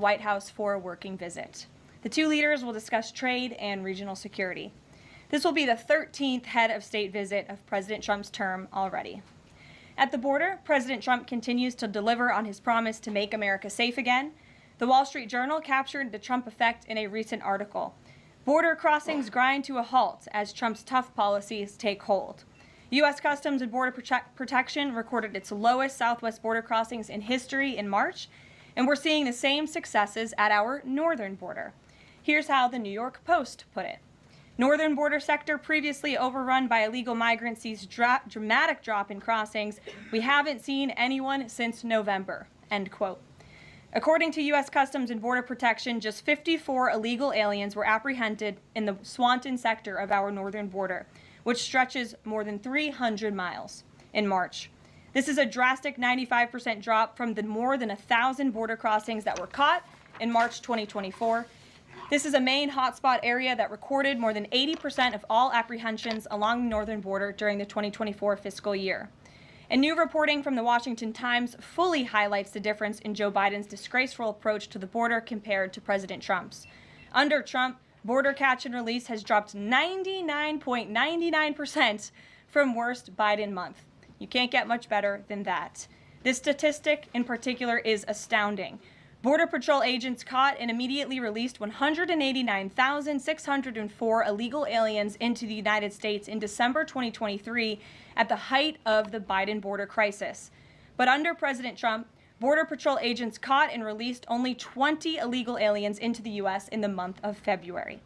White House for a working visit. The two leaders will discuss trade and regional security. This will be the 13th head of state visit of President Trump's term already. At the border, President Trump continues to deliver on his promise to make America safe again. The Wall Street Journal captured the Trump effect in a recent article. Border crossings grind to a halt as Trump's tough policies take hold. U.S. Customs and Border Protection recorded its lowest southwest border crossings in history in March, and we're seeing the same successes at our northern border. Here's how the New York Post put it. Northern border sector previously overrun by illegal migrants sees dramatic drop in crossings. We haven't seen anyone since November, end quote. According to U.S. Customs and Border Protection, just 54 illegal aliens were apprehended in the Swanton sector of our northern border, which stretches more than 300 miles in March. This is a drastic 95% drop from the more than 1,000 border crossings that were caught in March 2024. This is a main hotspot area that recorded more than 80% of all apprehensions along the northern border during the 2024 fiscal year. And new reporting from the Washington Times fully highlights the difference in Joe Biden's disgraceful approach to the border compared to President Trump's. Under Trump, border catch and release has dropped 99.99% from worst Biden month. You can't get much better than that. This statistic in particular is astounding. Border Patrol agents caught and immediately released 189,604 illegal aliens into the United States in December 2023 at the height of the Biden border crisis. But under President Trump, Border Patrol agents caught and released only 20 illegal aliens into the U.S. in the month of February.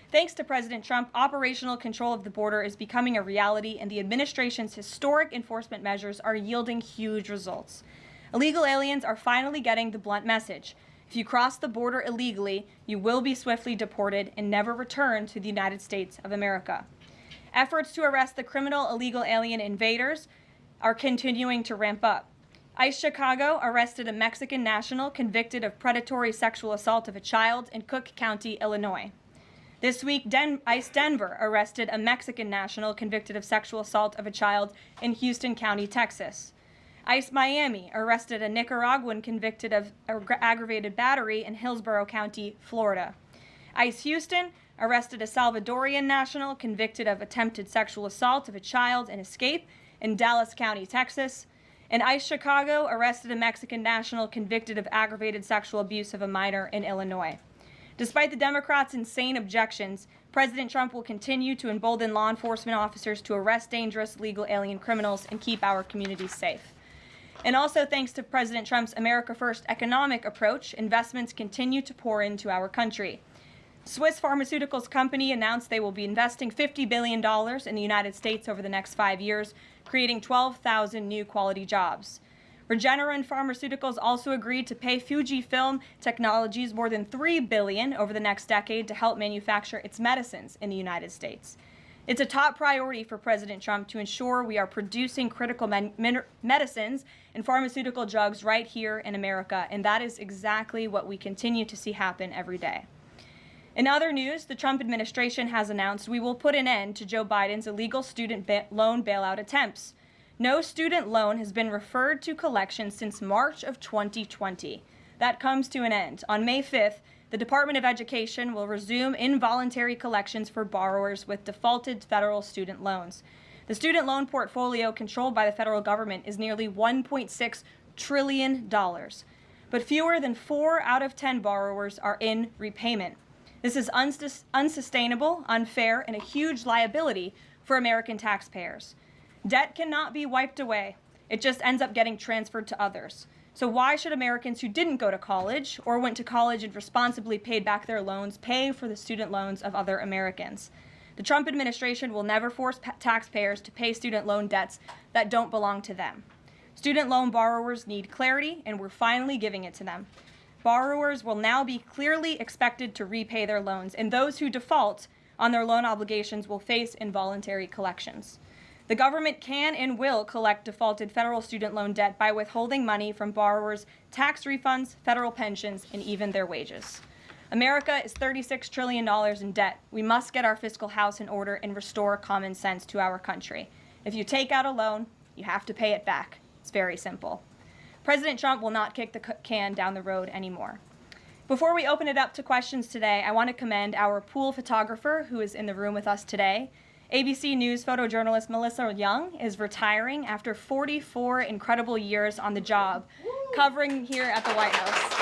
Thanks to President Trump, operational control of the border is becoming a reality, and the administration's historic enforcement measures are yielding huge results. Illegal aliens are finally getting the blunt message. If you cross the border illegally, you will be swiftly deported and never return to the United States of America. Efforts to arrest the criminal illegal alien invaders are continuing to ramp up. ICE Chicago arrested a Mexican national convicted of predatory sexual assault of a child in Cook County, Illinois. This week, ICE Denver arrested a Mexican national convicted of sexual assault of a child in Houston County, Texas. ICE Miami arrested a Nicaraguan convicted of aggravated battery in Hillsborough County, Florida. ICE Houston arrested a Salvadorian national convicted of attempted sexual assault of a child in escape in Dallas County, Texas. And ICE Chicago arrested a Mexican national convicted of aggravated sexual abuse of a minor in Illinois. Despite the Democrats' insane objections, President Trump will continue to embolden law enforcement officers to arrest dangerous legal alien criminals and keep our communities safe. And also thanks to President Trump's America First economic approach, investments continue to pour into our country. Swiss pharmaceuticals company announced they will be investing $50 billion in the United States over the next 5 years, creating 12,000 new quality jobs. Regeneron Pharmaceuticals also agreed to pay Fujifilm Technologies more than $3 billion over the next decade to help manufacture its medicines in the United States. It's a top priority for President Trump to ensure we are producing critical medicines and pharmaceutical drugs right here in America, and that is exactly what we continue to see happen every day. In other news, the Trump administration has announced we will put an end to Joe Biden's illegal student loan bailout attempts. No student loan has been referred to collection since March of 2020. That comes to an end. On May 5th, the Department of Education will resume involuntary collections for borrowers with defaulted federal student loans. The student loan portfolio controlled by the federal government is nearly $1.6 trillion, but fewer than 4 out of 10 borrowers are in repayment. This is unsustainable, unfair, and a huge liability for American taxpayers. Debt cannot be wiped away. It just ends up getting transferred to others. So why should Americans who didn't go to college or went to college and responsibly paid back their loans pay for the student loans of other Americans? The Trump administration will never force taxpayers to pay student loan debts that don't belong to them. Student loan borrowers need clarity, and we're finally giving it to them. Borrowers will now be clearly expected to repay their loans, and those who default on their loan obligations will face involuntary collections. The government can and will collect defaulted federal student loan debt by withholding money from borrowers, tax refunds, federal pensions, and even their wages. America is $36 trillion in debt. We must get our fiscal house in order and restore common sense to our country. If you take out a loan, you have to pay it back. It's very simple. President Trump will not kick the can down the road anymore. Before we open it up to questions today, I want to commend our pool photographer who is in the room with us today. ABC News photojournalist Melissa Young is retiring after 44 incredible years on the job, covering here at the White House.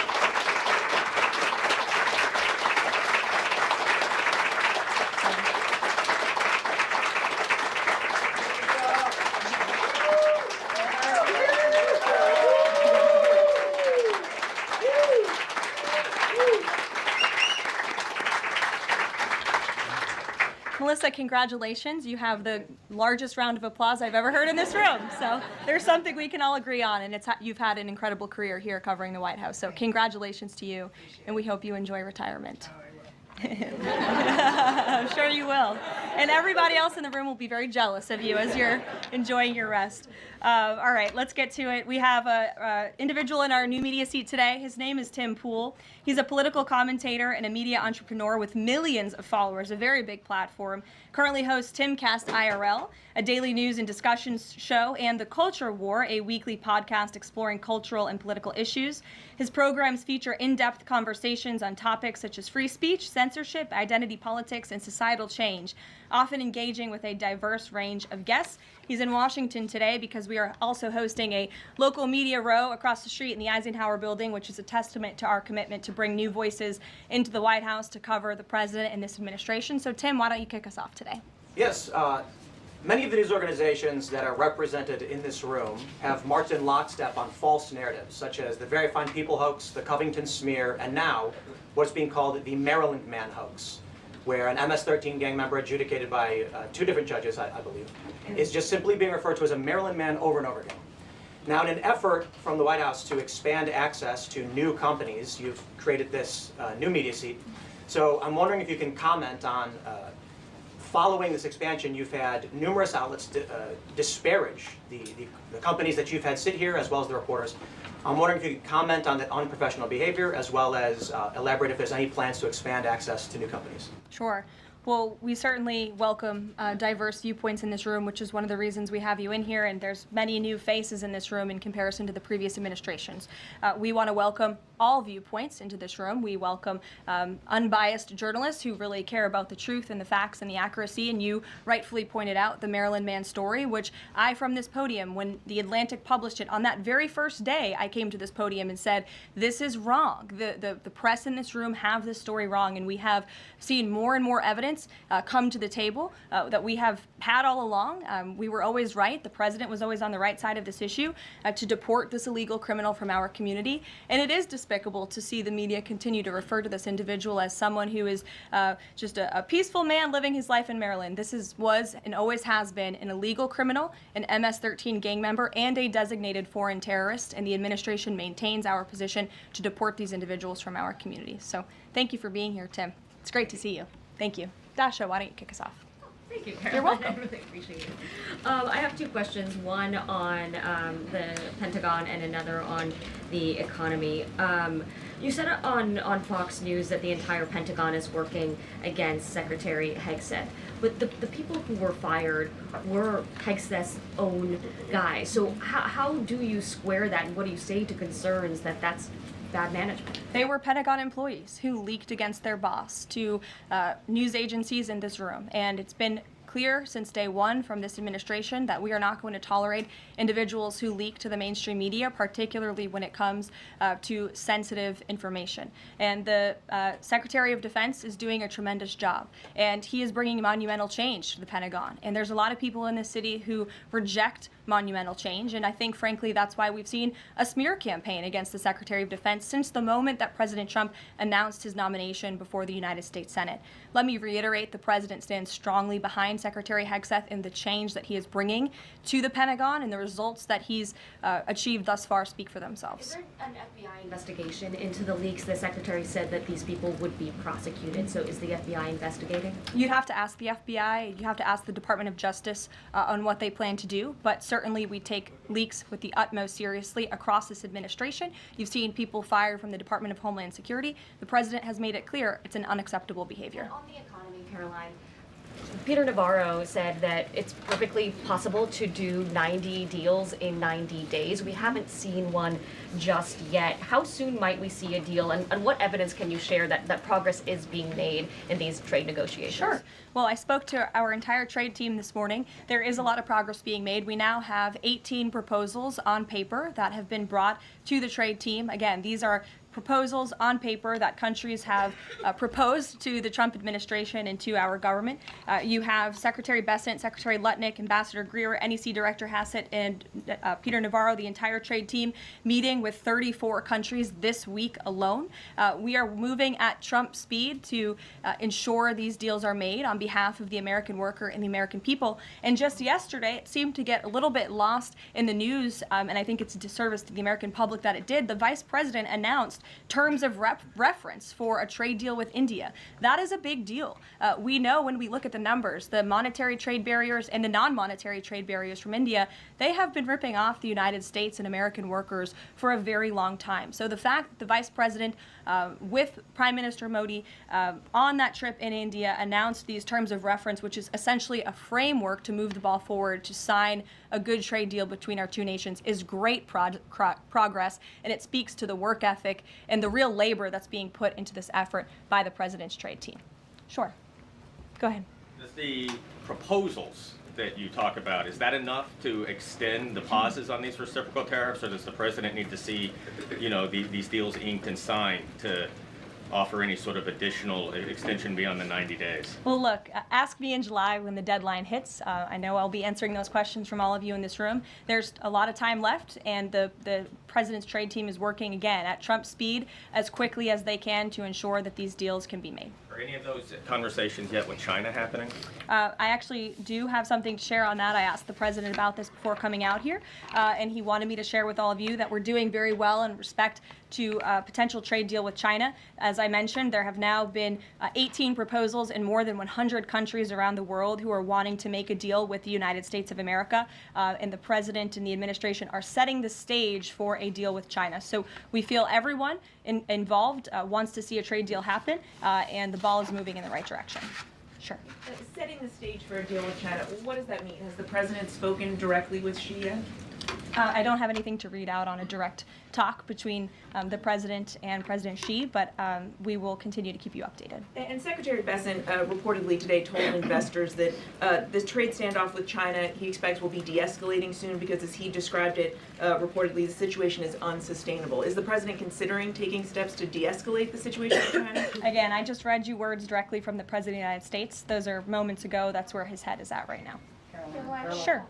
Melissa, congratulations. You have the largest round of applause I've ever heard in this room. So there's something we can all agree on, and you've had an incredible career here covering the White House. So congratulations to you, and we hope you enjoy retirement. I'm sure you will. And everybody else in the room will be very jealous of you as you're enjoying your rest. All right, let's get to it. We have an individual in our new media seat today. His name is Tim Pool. He's a political commentator and a media entrepreneur with millions of followers, a very big platform. Currently hosts Timcast IRL, a daily news and discussions show, and The Culture War, a weekly podcast exploring cultural and political issues. His programs feature in-depth conversations on topics such as free speech, censorship, identity politics, and societal change, often engaging with a diverse range of guests. He's in Washington today because we are also hosting a local media row across the street in the Eisenhower building, which is a testament to our commitment to bring new voices into the White House to cover the president and this administration. So Tim, why don't you kick us off today? Yes. Many of the news organizations that are represented in this room have marched in lockstep on false narratives, such as the Very Fine People hoax, the Covington smear, and now what's being called the Maryland Man hoax, where an MS-13 gang member adjudicated by 2 different judges, I believe, is just simply being referred to as a Maryland Man over and over again. Now, in an effort from the White House to expand access to new companies, you've created this new media seat. So I'm wondering if you can comment on following this expansion, you've had numerous outlets disparage the companies that you've had sit here, as well as the reporters. I'm wondering if you could comment on the unprofessional behavior, as well as elaborate if there's any plans to expand access to new companies. Sure. Well, we certainly welcome diverse viewpoints in this room, which is one of the reasons we have you in here, and there's many new faces in this room in comparison to the previous administrations. We want to welcome all viewpoints into this room. We welcome unbiased journalists who really care about the truth and the facts and the accuracy, and you rightfully pointed out the Maryland Man story, which I, from this podium, when The Atlantic published it, on that very first day, I came to this podium and said, this is wrong. The press in this room have this story wrong, and we have seen more and more evidence come to the table that we have had all along. We were always right. The president was always on the right side of this issue to deport this illegal criminal from our community. And it is despicable to see the media continue to refer to this individual as someone who is just a peaceful man living his life in Maryland. This was and always has been an illegal criminal, an MS-13 gang member, and a designated foreign terrorist. And the administration maintains our position to deport these individuals from our community. So thank you for being here, Tim. It's great to see you. Thank you. Dasha, why don't you kick us off? Thank you, Karoline. You're welcome. I really appreciate it. I have 2 questions, one on the Pentagon and another on the economy. You said on Fox News that the entire Pentagon is working against Secretary Hegseth, but the people who were fired were Hegseth's own guys. So how do you square that, and what do you say to concerns that that's bad management? They were Pentagon employees who leaked against their boss to news agencies in this room. And it's been clear since day one from this administration that we are not going to tolerate individuals who leak to the mainstream media, particularly when it comes to sensitive information. And the Secretary of Defense is doing a tremendous job, and he is bringing monumental change to the Pentagon. And there's a lot of people in this city who reject monumental change, and I think, frankly, that's why we've seen a smear campaign against the Secretary of Defense since the moment that President Trump announced his nomination before the United States Senate. Let me reiterate, the president stands strongly behind Secretary Hegseth in the change that he is bringing to the Pentagon, and the results that he's achieved thus far speak for themselves. Is there an FBI investigation into the leaks? The Secretary said that these people would be prosecuted, so is the FBI investigating? You'd have to ask the FBI, you have to ask the Department of Justice on what they plan to do, but certainly we take leaks with the utmost seriously across this administration. You've seen people fired from the Department of Homeland Security. The president has made it clear it's an unacceptable behavior. And on the economy, Karoline, Peter Navarro said that it's perfectly possible to do 90 deals in 90 days. We haven't seen one just yet. How soon might we see a deal, and what evidence can you share that progress is being made in these trade negotiations? Sure. Well, I spoke to our entire trade team this morning. There is a lot of progress being made. We now have 18 proposals on paper that have been brought to the trade team. Again, these are proposals on paper that countries have proposed to the Trump administration and to our government. You have Secretary Bessent, Secretary Lutnick, Ambassador Greer, NEC Director Hassett, and Peter Navarro, the entire trade team, meeting with 34 countries this week alone. We are moving at Trump speed to ensure these deals are made on behalf of the American worker and the American people. And just yesterday, it seemed to get a little bit lost in the news, and I think it's a disservice to the American public that it did. The Vice President announced terms of reference for a trade deal with India. That is a big deal. We know when we look at the numbers, the monetary trade barriers and the non-monetary trade barriers from India, they have been ripping off the United States and American workers for a very long time. So the fact that the Vice President with Prime Minister Modi on that trip in India announced these terms of reference, which is essentially a framework to move the ball forward to sign a good trade deal between our two nations, is great progress, and it speaks to the work ethic and the real labor that's being put into this effort by the president's trade team. Sure. Go ahead. Does the proposals that you talk about, is that enough to extend the pauses on these reciprocal tariffs, or does the president need to see, these deals inked and signed to offer any sort of additional extension beyond the 90 days? Well, look, ask me in July when the deadline hits. I know I'll be answering those questions from all of you in this room. There's a lot of time left, and the president's trade team is working again at Trump speed as quickly as they can to ensure that these deals can be made. Are any of those conversations yet with China happening? I actually do have something to share on that. I asked the president about this before coming out here, and he wanted me to share with all of you that we're doing very well in respect to a potential trade deal with China. As I mentioned, there have now been 18 proposals in more than 100 countries around the world who are wanting to make a deal with the United States of America, and the president and the administration are setting the stage for a deal with China. So we feel everyone involved wants to see a trade deal happen, and the ball is moving in the right direction. Sure. Setting the stage for a deal with China, what does that mean? Has the president spoken directly with Xi yet? I don't have anything to read out on a direct talk between the president and President Xi, but we will continue to keep you updated. And Secretary Bessent reportedly today told investors that this trade standoff with China he expects will be de-escalating soon because, as he described it, reportedly the situation is unsustainable. Is the president considering taking steps to de-escalate the situation with China? Again, I just read you words directly from the President of the United States. Those are moments ago. That's where his head is at right now. Karoline. Sure.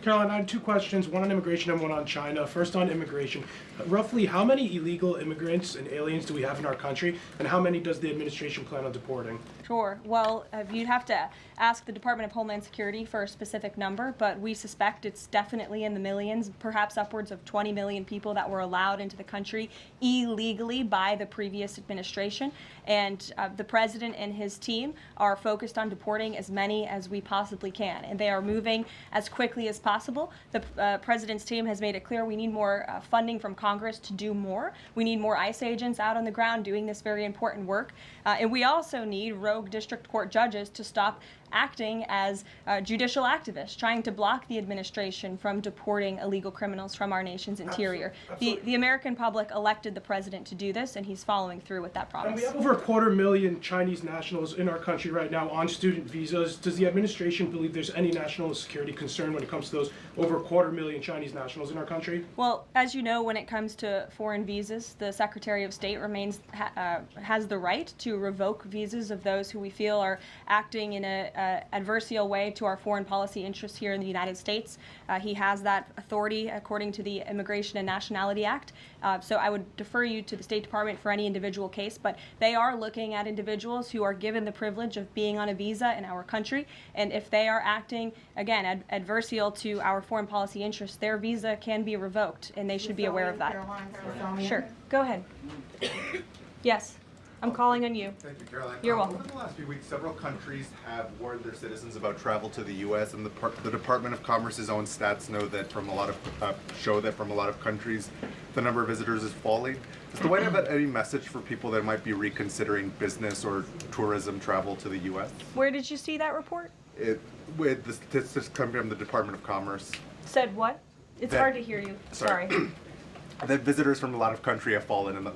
Caroline, I had two questions, one on immigration and one on China. First on immigration. Roughly how many illegal immigrants and aliens do we have in our country, and how many does the administration plan on deporting? Sure. Well, you'd have to ask the Department of Homeland Security for a specific number, but we suspect it's definitely in the millions, perhaps upwards of 20 million people that were allowed into the country illegally by the previous administration. And the president and his team are focused on deporting as many as we possibly can, and they are moving as quickly as possible. The president's team has made it clear we need more funding from Congress to do more. We need more ICE agents out on the ground doing this very important work. And we also need rogue district court judges to stop acting as judicial activists, trying to block the administration from deporting illegal criminals from our nation's interior. Absolutely. The American public elected the president to do this, and he's following through with that promise. And we have over 250,000 Chinese nationals in our country right now on student visas. Does the administration believe there's any national security concern when it comes to those over 250,000 Chinese nationals in our country? Well, as you know, when it comes to foreign visas, the Secretary of State has the right to revoke visas of those who we feel are acting in a adversarial way to our foreign policy interests here in the United States. He has that authority according to the Immigration and Nationality Act. So I would defer you to the State Department for any individual case, but they are looking at individuals who are given the privilege of being on a visa in our country, and if they are acting, again, adversarial to our foreign policy interests, their visa can be revoked, and they should be aware of that. Karoline. Sure, go ahead. Yes. I'm calling on you. Thank you, Caroline. You're welcome. Over the last few weeks, several countries have warned their citizens about travel to the U.S., and the Department of Commerce's own stats know that show that from a lot of countries, the number of visitors is falling. Does the White House have any message for people that might be reconsidering business or tourism travel to the U.S.? Where did you see that report? With the statistics coming from the Department of Commerce, Said what? It's That- hard to hear you. Sorry. that visitors from a lot of countries have fallen in the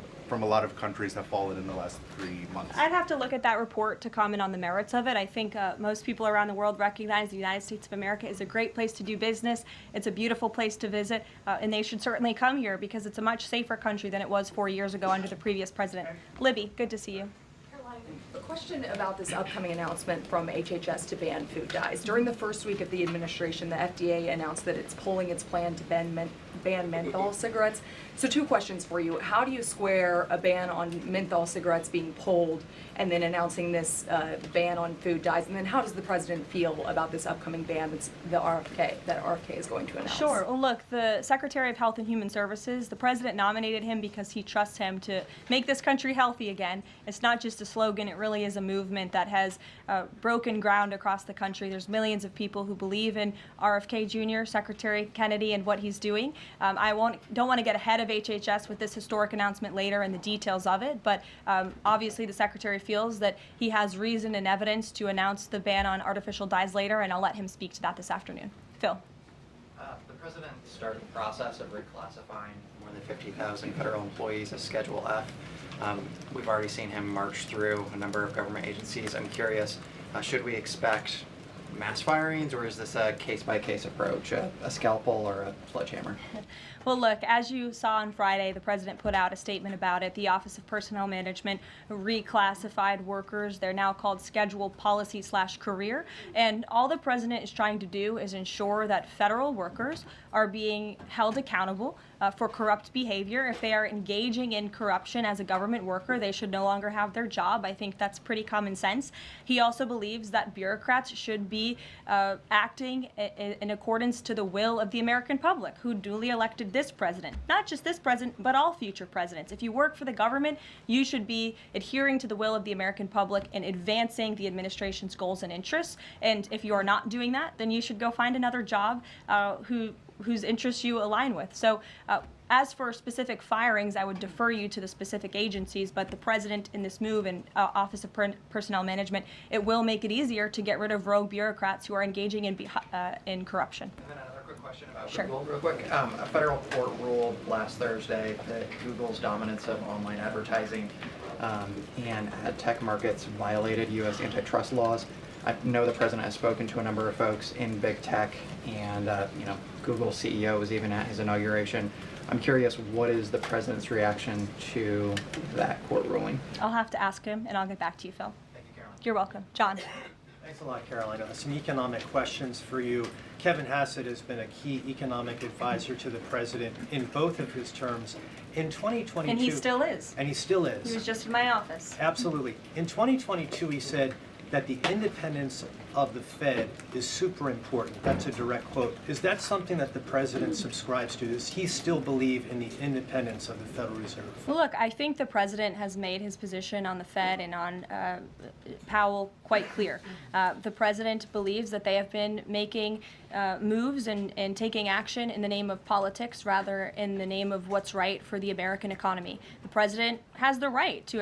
last 3 months. I'd have to look at that report to comment on the merits of it. I think most people around the world recognize the United States of America is a great place to do business. It's a beautiful place to visit, and they should certainly come here because it's a much safer country than it was 4 years ago under the previous president. Libby, good to see you. A question about this upcoming announcement from HHS to ban food dyes. During the first week of the administration, the FDA announced that it's pulling its plan to ban menthol cigarettes. So 2 questions for you. How do you square a ban on menthol cigarettes being pulled and then announcing this ban on food dyes? And then how does the president feel about this upcoming ban that RFK is going to announce? Sure. Well, look, the Secretary of Health and Human Services, the president nominated him because he trusts him to make this country healthy again. It's not just a slogan, it really is a movement that has broken ground across the country. There's millions of people who believe in RFK Jr., Secretary Kennedy, and what he's doing. I don't want to get ahead of HHS with this historic announcement later and the details of it, but obviously the Secretary feels that he has reason and evidence to announce the ban on artificial dyes later, and I'll let him speak to that this afternoon. Phil. The president started the process of reclassifying more than 50,000 federal employees as Schedule F. We've already seen him march through a number of government agencies. I'm curious, should we expect mass firings, or is this a case-by-case approach, a scalpel or a sledgehammer? Well, look, as you saw on Friday, the president put out a statement about it. The Office of Personnel Management reclassified workers. They're now called scheduled policy/career. And all the president is trying to do is ensure that federal workers are being held accountable for corrupt behavior. If they are engaging in corruption as a government worker, they should no longer have their job. I think that's pretty common sense. He also believes that bureaucrats should be acting in accordance to the will of the American public, who duly elected this president. Not just this president, but all future presidents. If you work for the government, you should be adhering to the will of the American public and advancing the administration's goals and interests. And if you are not doing that, then you should go find another job whose interests you align with. So as for specific firings, I would defer you to the specific agencies, but the president in this move and Office of Personnel Management, it will make it easier to get rid of rogue bureaucrats who are engaging in corruption. And then another quick question about Sure. Google, real quick. A federal court ruled last Thursday that Google's dominance of online advertising and ad tech markets violated U.S. antitrust laws. I know the president has spoken to a number of folks in big tech, and Google's CEO was even at his inauguration. I'm curious, what is the president's reaction to that court ruling? I'll have to ask him, and I'll get back to you, Phil. Thank you, Caroline. You're welcome. John. Thanks a lot, Caroline. Some economic questions for you. Kevin Hassett has been a key economic advisor to the president in both of his terms. In 2022... And he still is. And he still is. He was just in my office. Absolutely. In 2022, he said that the independence of the Fed is super important. That's a direct quote. Is that something that the president subscribes to? Does he still believe in the independence of the Federal Reserve? Well, look, I think the president has made his position on the Fed and on Powell quite clear. The president believes that they have been making moves and taking action in the name of politics rather in the name of what's right for the American economy. The president has the right to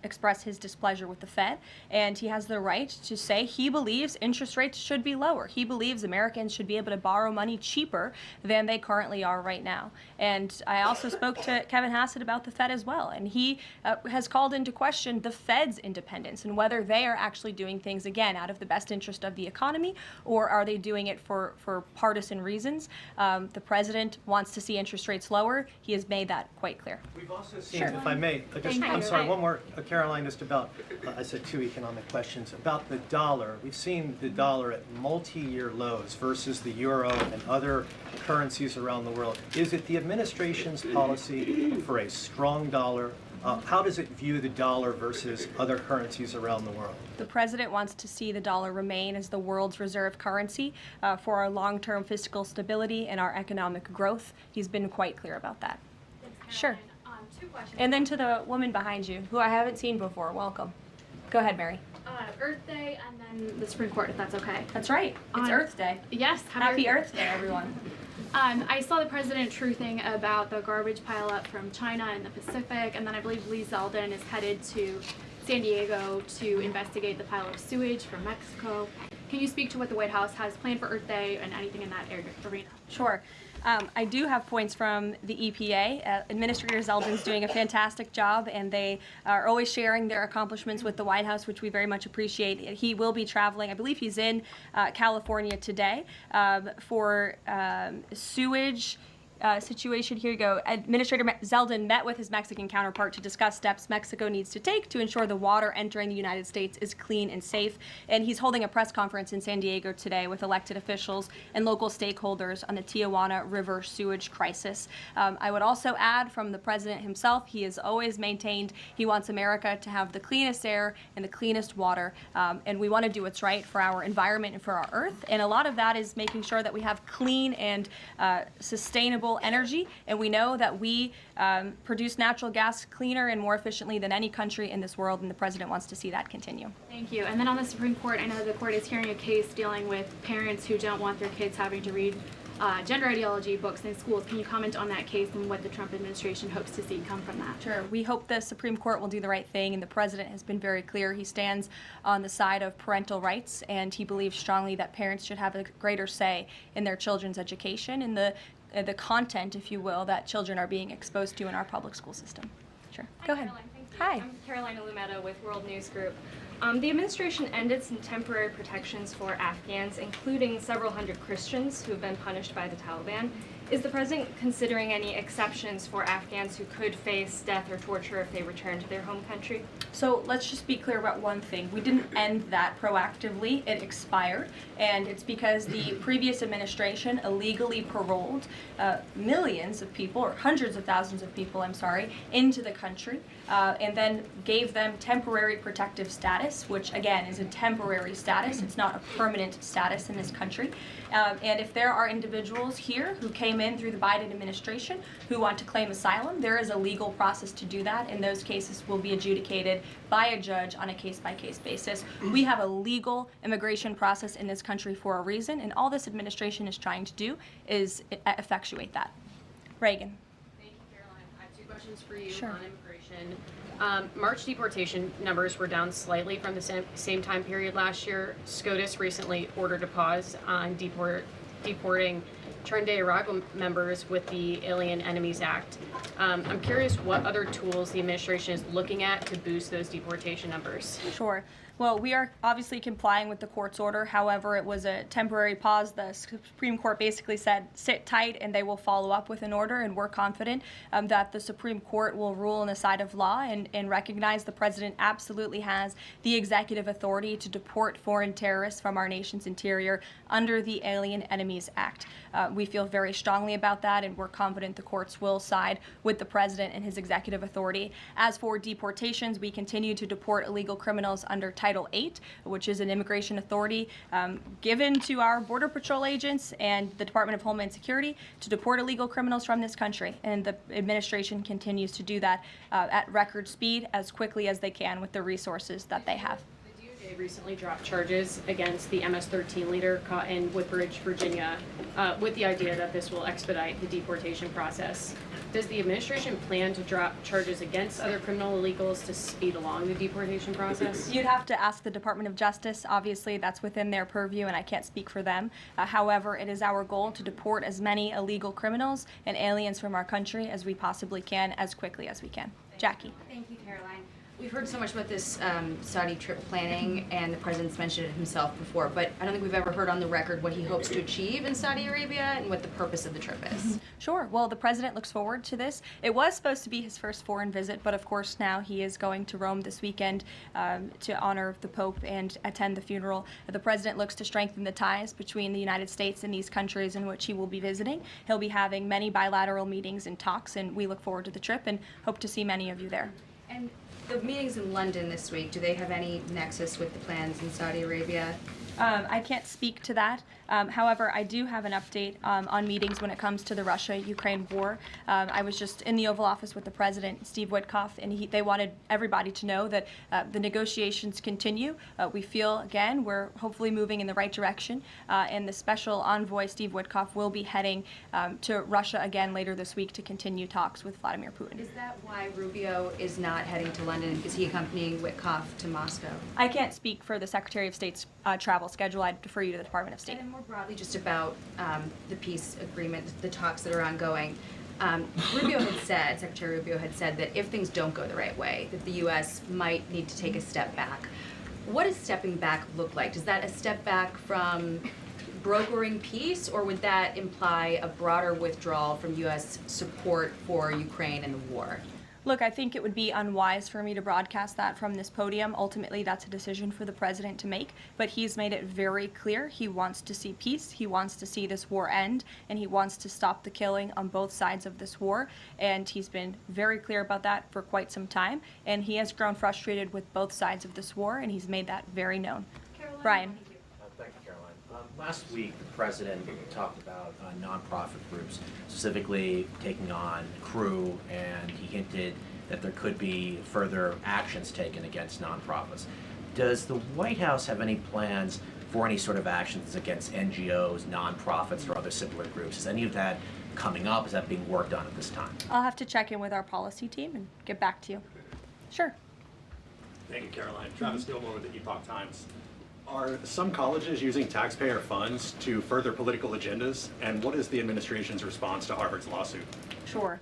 express his displeasure with the Fed, and he has the right to say he believes interest rates should be lower. He believes Americans should be able to borrow money cheaper than they currently are right now. And I also spoke to Kevin Hassett about the Fed as well, and he has called into question the Fed's independence and whether they are actually doing things, again, out of the best interest of the economy, or are they doing it for partisan reasons. The president wants to see interest rates lower. He has made that quite clear. We've also seen, if I may, I'm sorry, one more, Caroline, just about, I said 2 economic questions, about the dollar. We've seen the dollar at multi-year lows versus the euro and other currencies around the world. Is it the administration's policy for a strong dollar? How does it view the dollar versus other currencies around the world? The president wants to see the dollar remain as the world's reserve currency for our long-term fiscal stability and our economic growth. He's been quite clear about that. Thanks, Sure. Caroline. Two And then to the woman behind you, who I haven't seen before. Welcome. Go ahead, Mary. Earth Day and then the Supreme Court, if that's okay. That's right. It's Earth Day. Yes. Happy Earth Day, everyone. I saw the president truthing about the garbage pileup from China in the Pacific, and then I believe Lee Zeldin is headed to San Diego to investigate the pile of sewage from Mexico. Can you speak to what the White House has planned for Earth Day and anything in that arena? Sure. I do have points from the EPA. Administrator Zeldin's doing a fantastic job, and they are always sharing their accomplishments with the White House, which we very much appreciate. He will be traveling, I believe he's in California today, for sewage situation. Here you go. Administrator Zeldin met with his Mexican counterpart to discuss steps Mexico needs to take to ensure the water entering the United States is clean and safe. And he's holding a press conference in San Diego today with elected officials and local stakeholders on the Tijuana River sewage crisis. I would also add from the president himself, he has always maintained he wants America to have the cleanest air and the cleanest water. And we want to do what's right for our environment and for our earth. And a lot of that is making sure that we have clean and sustainable energy, and we know that we produce natural gas cleaner and more efficiently than any country in this world, and the president wants to see that continue. Thank you. And then on the Supreme Court, I know the court is hearing a case dealing with parents who don't want their kids having to read gender ideology books in schools. Can you comment on that case and what the Trump administration hopes to see come from that? Sure. We hope the Supreme Court will do the right thing, and the president has been very clear. He stands on the side of parental rights, and he believes strongly that parents should have a greater say in their children's education and the content, if you will, that children are being exposed to in our public school system. Sure. Go ahead. Caroline, thank you. Hi. I'm Karoline Lumetta with World News Group. The administration ended some temporary protections for Afghans, including several hundred Christians who have been punished by the Taliban. Is the president considering any exceptions for Afghans who could face death or torture if they return to their home country? So let's just be clear about one thing. We didn't end that proactively. It expired, and it's because the previous administration illegally paroled millions of people, or hundreds of thousands of people, I'm sorry, into the country, and then gave them temporary protective status, which again is a temporary status. It's not a permanent status in this country. And if there are individuals here who came in through the Biden administration who want to claim asylum, there is a legal process to do that, and those cases will be adjudicated by a judge on a case-by-case basis. We have a legal immigration process in this country for a reason, and all this administration is trying to do is effectuate that. Reagan. Thank you, Caroline. I have two questions for you Sure. on immigration. March deportation numbers were down slightly from the same time period last year. SCOTUS recently ordered a pause on deporting Trinidad members with the Alien Enemies Act. I'm curious what other tools the administration is looking at to boost those deportation numbers. Sure. Well, we are obviously complying with the court's order. However, it was a temporary pause. The Supreme Court basically said, sit tight, and they will follow up with an order, and we're confident that the Supreme Court will rule on the side of law and recognize the president absolutely has the executive authority to deport foreign terrorists from our nation's interior under the Alien Enemies Act. We feel very strongly about that, and we're confident the courts will side with the president and his executive authority. As for deportations, we continue to deport illegal criminals under Title VIII, which is an immigration authority given to our Border Patrol agents and the Department of Homeland Security to deport illegal criminals from this country. And the administration continues to do that at record speed as quickly as they can with the resources that they have. The DOJ recently dropped charges against the MS-13 leader caught in Woodbridge, Virginia, with the idea that this will expedite the deportation process. Does the administration plan to drop charges against other criminal illegals to speed along the deportation process? You'd have to ask the Department of Justice. Obviously, that's within their purview, and I can't speak for them. However, it is our goal to deport as many illegal criminals and aliens from our country as we possibly can, as quickly as we can. Jackie. Thank you, Caroline. We've heard so much about this Saudi trip planning, and the president's mentioned it himself before, but I don't think we've ever heard on the record what he hopes to achieve in Saudi Arabia and what the purpose of the trip is. Sure. Well, the president looks forward to this. It was supposed to be his first foreign visit, but of course now he is going to Rome this weekend to honor the Pope and attend the funeral. The president looks to strengthen the ties between the United States and these countries in which he will be visiting. He'll be having many bilateral meetings and talks, and we look forward to the trip and hope to see many of you there. And the meetings in London this week, do they have any nexus with the plans in Saudi Arabia? I can't speak to that. However, I do have an update on meetings when it comes to the Russia-Ukraine war. I was just in the Oval Office with the President, Steve Witkoff, and they wanted everybody to know that the negotiations continue. We feel, again, we're hopefully moving in the right direction, and the Special Envoy, Steve Witkoff, will be heading to Russia again later this week to continue talks with Vladimir Putin. Is that why Rubio is not heading to London? Is he accompanying Witkoff to Moscow? I can't speak for the Secretary of State's travel schedule. I'd defer you to the Department of State. And then more broadly, just about the peace agreement, the talks that are ongoing. Secretary Rubio had said that if things don't go the right way, that the U.S. might need to take a step back. What does stepping back look like? Is that a step back from brokering peace, or would that imply a broader withdrawal from U.S. support for Ukraine and the war? Look, I think it would be unwise for me to broadcast that from this podium. Ultimately, that's a decision for the president to make, but he's made it very clear he wants to see peace, he wants to see this war end, and he wants to stop the killing on both sides of this war, and he's been very clear about that for quite some time, and he has grown frustrated with both sides of this war, and he's made that very known. Karoline, Brian. Thank you, Caroline. Last week, the president talked about nonprofit groups, specifically taking on Crew, and he hinted that there could be further actions taken against nonprofits. Does the White House have any plans for any sort of actions against NGOs, nonprofits, or other similar groups? Is any of that coming up? Is that being worked on at this time? I'll have to check in with our policy team and get back to you. Sure. Thank you, Caroline. Travis Gilmore with the Epoch Times. Are some colleges using taxpayer funds to further political agendas? And what is the administration's response to Harvard's lawsuit? Sure.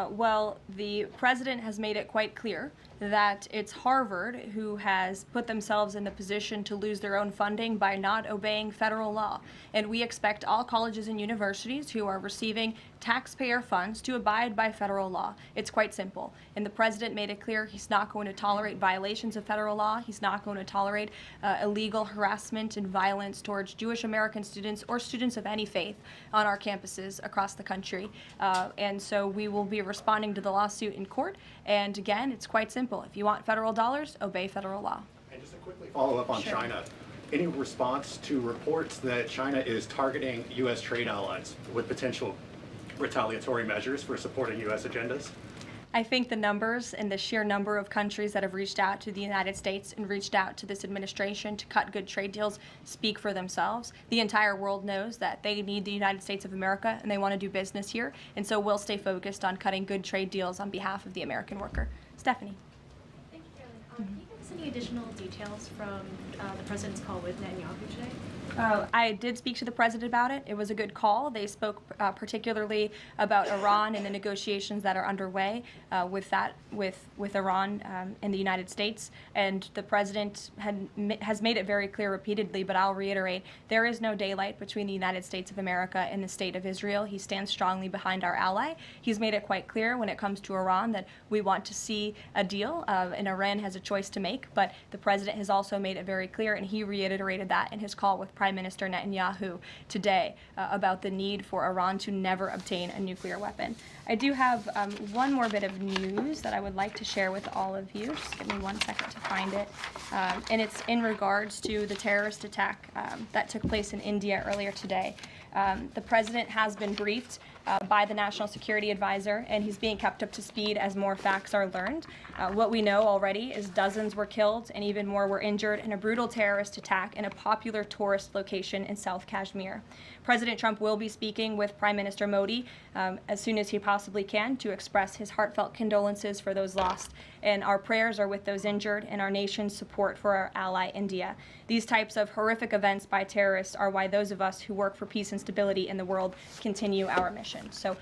Well, the president has made it quite clear that it's Harvard who has put themselves in the position to lose their own funding by not obeying federal law. And we expect all colleges and universities who are receiving taxpayer funds to abide by federal law. It's quite simple. And the president made it clear he's not going to tolerate violations of federal law. He's not going to tolerate illegal harassment and violence towards Jewish American students or students of any faith on our campuses across the country. And so we will be responding to the lawsuit in court. And again, it's quite simple. If you want federal dollars, obey federal law. And just to quickly follow up on Sure. China, any response to reports that China is targeting U.S. trade allies with potential retaliatory measures for supporting U.S. agendas? I think the numbers and the sheer number of countries that have reached out to the United States and reached out to this administration to cut good trade deals speak for themselves. The entire world knows that they need the United States of America and they want to do business here, and so we'll stay focused on cutting good trade deals on behalf of the American worker. Stephanie. Thank you, Caroline. Can you give us any additional details from the president's call with Netanyahu today? I did speak to the president about it. It was a good call. They spoke particularly about Iran and the negotiations that are underway with Iran and the United States. And the president has made it very clear repeatedly, but I'll reiterate, there is no daylight between the United States of America and the state of Israel. He stands strongly behind our ally. He's made it quite clear when it comes to Iran that we want to see a deal, and Iran has a choice to make. But the president has also made it very clear, and he reiterated that in his call with Prime Minister Netanyahu today about the need for Iran to never obtain a nuclear weapon. I do have one more bit of news that I would like to share with all of you. Just give me 1 second to find it. And it's in regards to the terrorist attack that took place in India earlier today. The president has been briefed by the National Security Advisor, and he's being kept up to speed as more facts are learned. What we know already is dozens were killed and even more were injured in a brutal terrorist attack in a popular tourist location in South Kashmir. President Trump will be speaking with Prime Minister Modi as soon as he possibly can to express his heartfelt condolences for those lost. And our prayers are with those injured and our nation's support for our ally India. These types of horrific events by terrorists are why those of us who work for peace and stability in the world continue our mission. So